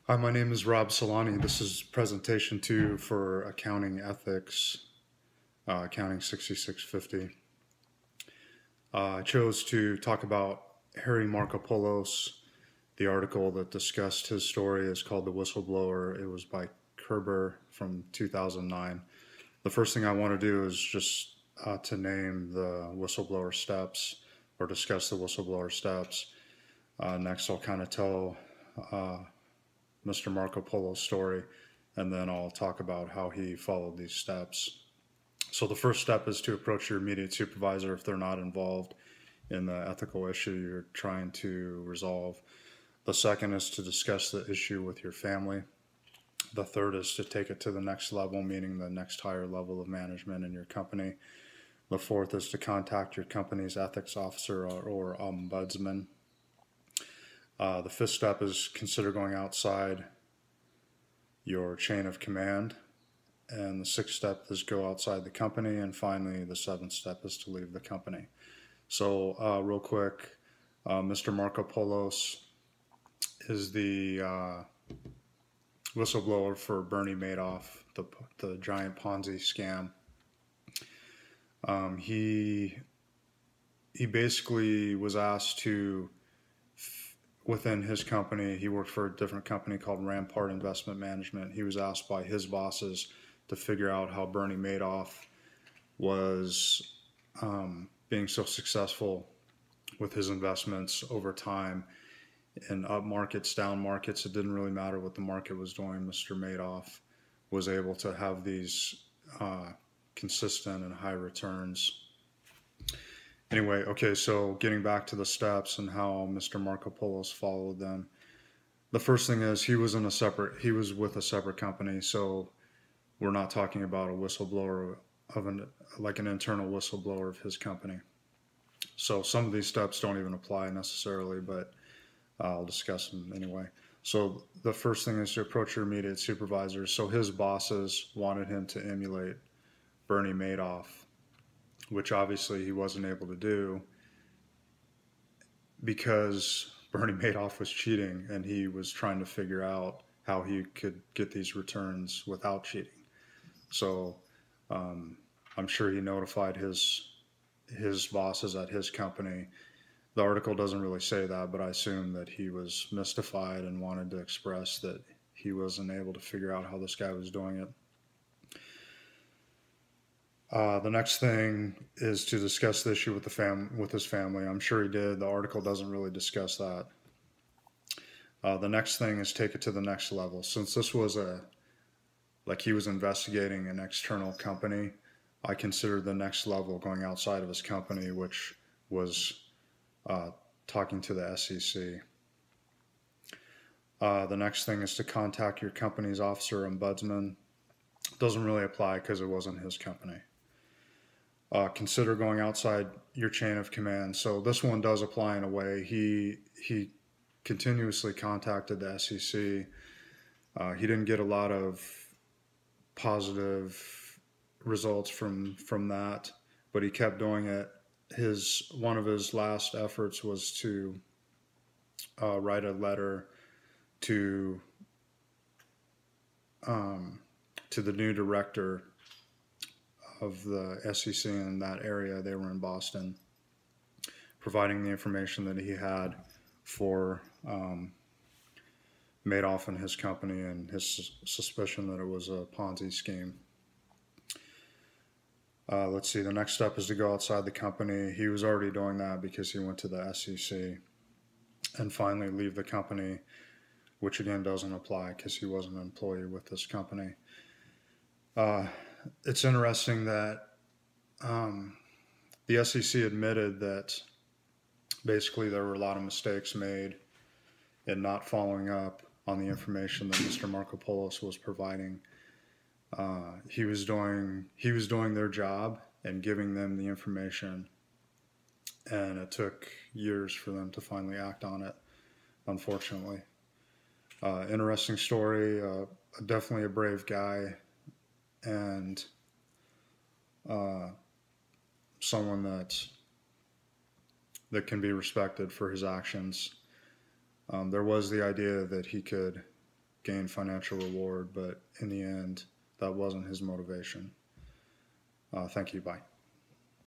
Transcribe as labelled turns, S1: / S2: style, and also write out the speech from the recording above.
S1: Hi, my name is Rob Celani. This is presentation 2 for accounting ethics, accounting 6650. I chose to talk about Harry Marco Polo's. The article that discussed his story is called The Whistleblower. It was by Kerber from 2009. The first thing I want to do is just to name the whistleblower steps or discuss the whistleblower steps. Next, I'll kind of tell Mr. Marco Polo's story, and then I'll talk about how he followed these steps. So the first step is to approach your immediate supervisor if they're not involved in the ethical issue you're trying to resolve. The second is to discuss the issue with your family. The third is to take it to the next level, meaning the next higher level of management in your company. The fourth is to contact your company's ethics officer or ombudsman. The fifth step is consider going outside your chain of command. And the sixth step is go outside the company. And finally, the seventh step is to leave the company. So real quick, Mr. Marco Polos is the whistleblower for Bernie Madoff, the giant Ponzi scam. He basically was asked to, within his company, he worked for a different company called Rampart Investment Management. He was asked by his bosses to figure out how Bernie Madoff was being so successful with his investments over time in up markets, down markets. It didn't really matter what the market was doing. Mr. Madoff was able to have these consistent and high returns. Anyway, okay, so getting back to the steps and how Mr. Marco Polos followed them. The first thing is he was with a separate company, so we're not talking about a whistleblower like an internal whistleblower of his company. So some of these steps don't even apply necessarily, but I'll discuss them anyway. So the first thing is to approach your immediate supervisors. So his bosses wanted him to emulate Bernie Madoff, which obviously he wasn't able to do because Bernie Madoff was cheating and he was trying to figure out how he could get these returns without cheating. So I'm sure he notified his bosses at his company. The article doesn't really say that, but I assume that he was mystified and wanted to express that he wasn't able to figure out how this guy was doing it. The next thing is to discuss the issue with his family. I'm sure he did. The article doesn't really discuss that. The next thing is take it to the next level. Since this was like he was investigating an external company, I consider the next level going outside of his company, which was talking to the SEC. The next thing is to contact your company's officer or ombudsman. Doesn't really apply because it wasn't his company. Consider going outside your chain of command. So this one does apply in a way. He continuously contacted the SEC. He didn't get a lot of positive results from that, but he kept doing it. One of his last efforts was to write a letter to the new director of the SEC in that area. They were in Boston, providing the information that he had for Madoff and his company and his suspicion that it was a Ponzi scheme. Let's see, the next step is to go outside the company. He was already doing that because he went to the SEC. And finally, leave the company, which again doesn't apply because he wasn't an employee with this company. It's interesting that the SEC admitted that basically there were a lot of mistakes made in not following up on the information that Mr. Marco Polos was providing. He was doing their job and giving them the information, and it took years for them to finally act on it, unfortunately. Interesting story. Definitely a brave guy, and someone that can be respected for his actions. There was the idea that he could gain financial reward, but in the end, that wasn't his motivation. Thank you. Bye.